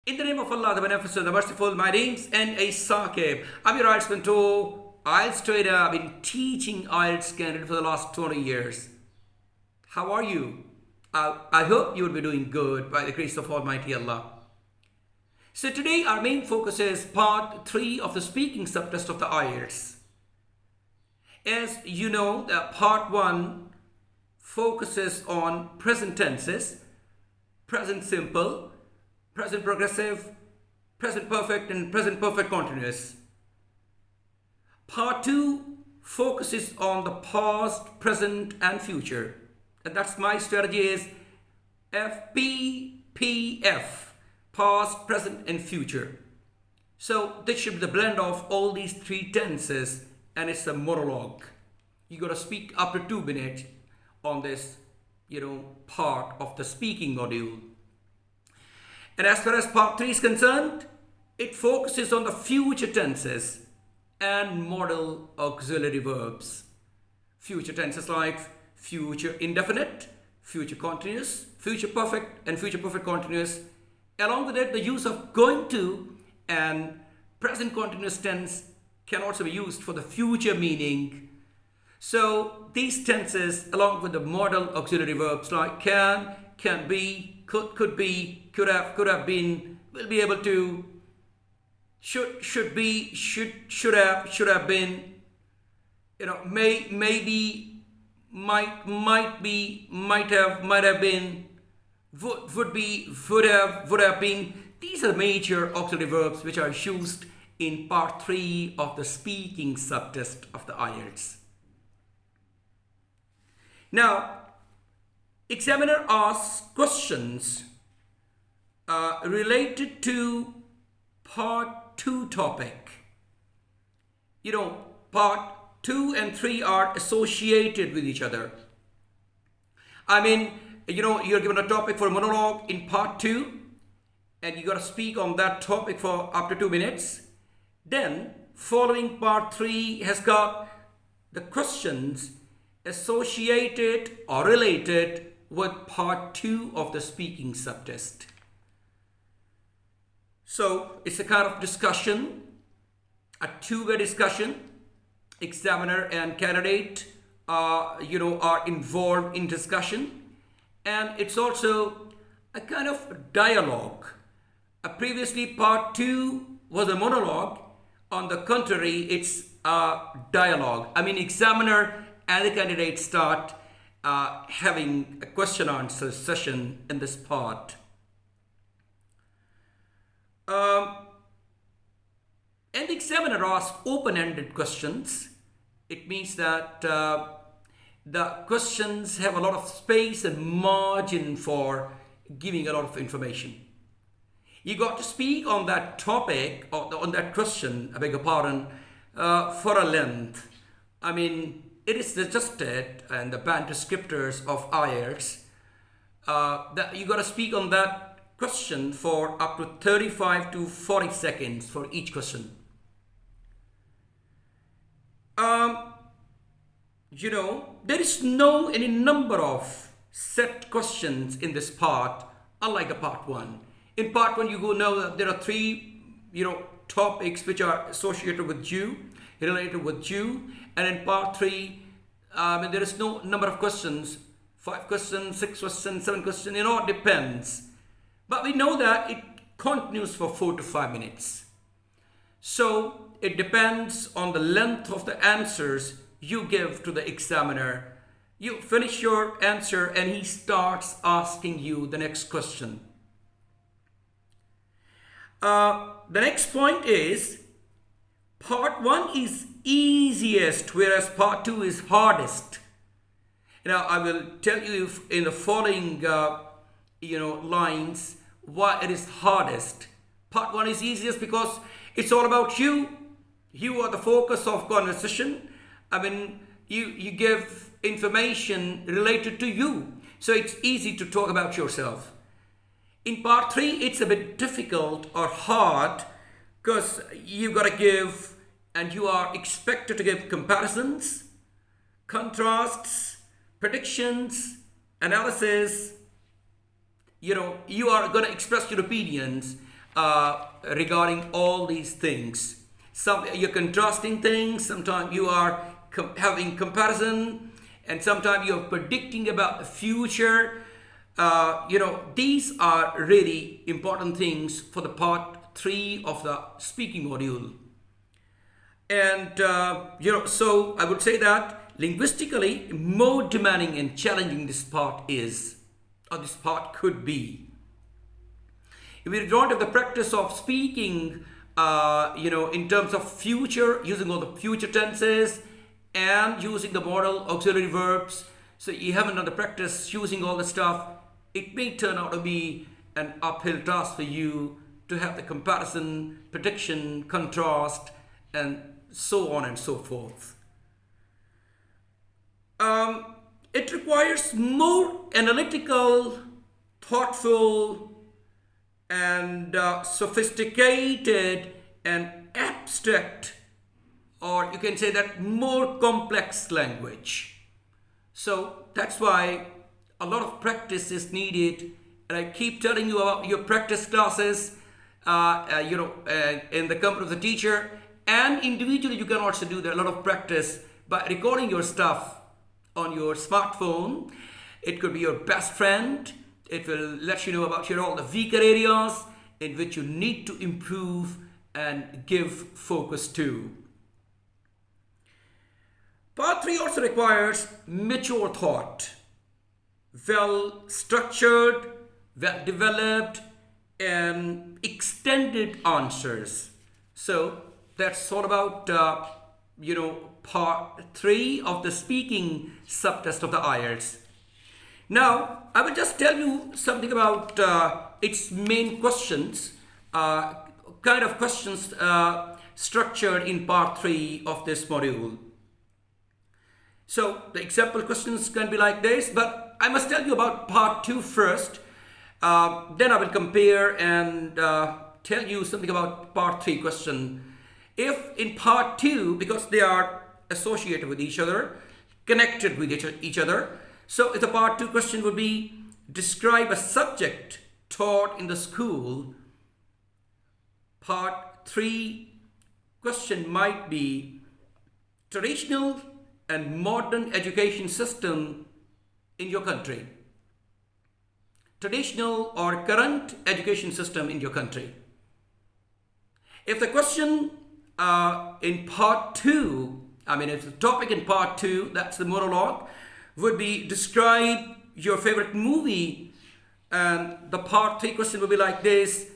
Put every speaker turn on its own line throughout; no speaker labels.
In the name of Allah, the Beneficent, the Merciful, my name's NA Saqib. I'm your IELTS mentor, IELTS trader. I've been teaching IELTS candidate for the last 20 years. How are you? I hope you will be doing good by the grace of Almighty Allah. So today our main focus is part 3 of the speaking subtest of the IELTS. As you know, part 1 focuses on present tenses, present simple, present progressive, present perfect, and present perfect continuous. Part 2 focuses on the past, present, and future. And that's my strategy is FPPF, past, present, and future. So this should be the blend of all these 3 tenses, and it's a monologue. You got to speak up to 2 minutes on this, part of the speaking module. And as far as part 3 is concerned, it focuses on the future tenses and modal auxiliary verbs. Future tenses like future indefinite, future continuous, future perfect, and future perfect continuous. Along with it, the use of going to and present continuous tense can also be used for the future meaning. So these tenses, along with the modal auxiliary verbs like can be, could be, could have been, will be able to, should be, should have been, maybe, might be, might have been, would be, would have been. These are major auxiliary verbs which are used in part 3 of the speaking subtest of the IELTS. Now, examiner asks questions related to part 2 topic. Part 2 and 3 are associated with each other. You're given a topic for a monologue in part 2, and you got to speak on that topic for up to 2 minutes. Then, following part 3 has got the questions associated or related with part 2 of the speaking subtest. So it's a kind of discussion, a two-way discussion. Examiner and candidate are involved in discussion, and it's also a kind of dialogue. Previously part 2 was a monologue. On the contrary, it's a dialogue. Examiner and the candidate start having a question answer session in this part. And the examiner asks open-ended questions. It means that the questions have a lot of space and margin for giving a lot of information. You got to speak on that topic, or on that question, I beg your pardon, for a length. It is suggested in the band descriptors of IELTS that you got to speak on that question for up to 35 to 40 seconds for each question. There is no any number of set questions in this part, unlike a part 1. In part 1, you go know that there are 3, topics which are associated with you, related with you. And in part 3, there is no number of questions, 5 questions, 6 questions, 7 questions, it depends. But we know that it continues for 4 to 5 minutes. So it depends on the length of the answers you give to the examiner. You finish your answer and he starts asking you the next question. The next point is part 1 is easiest, whereas part 2 is hardest. I will tell you in the following lines why it is hardest. Part 1 is easiest because it's all about you. You are the focus of conversation. You give information related to you, so it's easy to talk about yourself. In part 3, it's a bit difficult or hard because you got to give, and you are expected to give comparisons, contrasts, predictions, analysis. You are going to express your opinions regarding all these things. Some you're contrasting things, sometimes you are having comparison, and sometimes you're predicting about the future. These are really important things for the part 3 of the speaking module. And so I would say that linguistically more demanding and challenging this part is, or this part could be. If we don't have the practice of speaking, in terms of future, using all the future tenses and using the modal auxiliary verbs, so you haven't done the practice using all the stuff, it may turn out to be an uphill task for you to have the comparison, prediction, contrast, and so on and so forth. It requires more analytical, thoughtful, and sophisticated and abstract, or you can say that more complex language. So that's why a lot of practice is needed, and I keep telling you about your practice classes, in the company of the teacher, and individually you can also do a lot of practice by recording your stuff on your smartphone. It could be your best friend. It will let you know about all the weaker areas in which you need to improve and give focus to. Part 3 also requires mature thought, well structured, well developed, and extended answers. So that's all about part 3 of the speaking subtest of the IELTS. Now I will just tell you something about its main questions, kind of questions structured in part 3 of this module. So the example questions can be like this, but I must tell you about part 2 first. Then I will compare and tell you something about part 3 question. If in part 2, because they are associated with each other, connected with each other, so if the part 2 question would be, describe a subject taught in the school, part 3 question might be traditional and modern education system in your country. Traditional or current education system in your country. If the question in part 2, if the topic in part 2, that's the monologue, would be describe your favorite movie, and the part 3 question would be like this,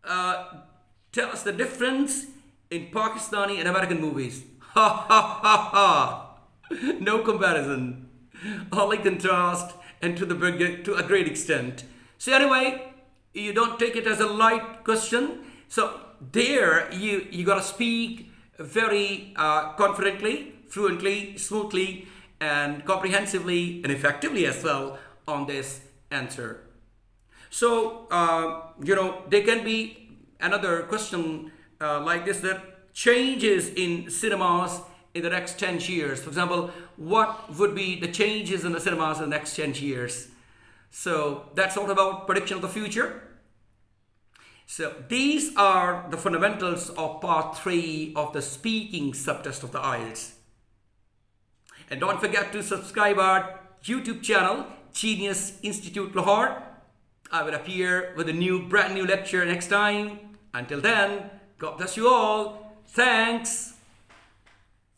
tell us the difference in Pakistani and American movies. Ha ha ha ha! No comparison, only contrast, and to a great extent. So anyway, you don't take it as a light question. So there you gotta speak very confidently, fluently, smoothly, and comprehensively and effectively as well on this answer. So there can be another question like this, that changes in cinemas in the next 10 years. For example, what would be the changes in the cinemas in the next 10 years? So that's all about prediction of the future. So these are the fundamentals of part 3 of the speaking subtest of the IELTS. And don't forget to subscribe our YouTube channel, Genius Institute Lahore. I will appear with a brand new lecture next time. Until then, God bless you all. Thanks.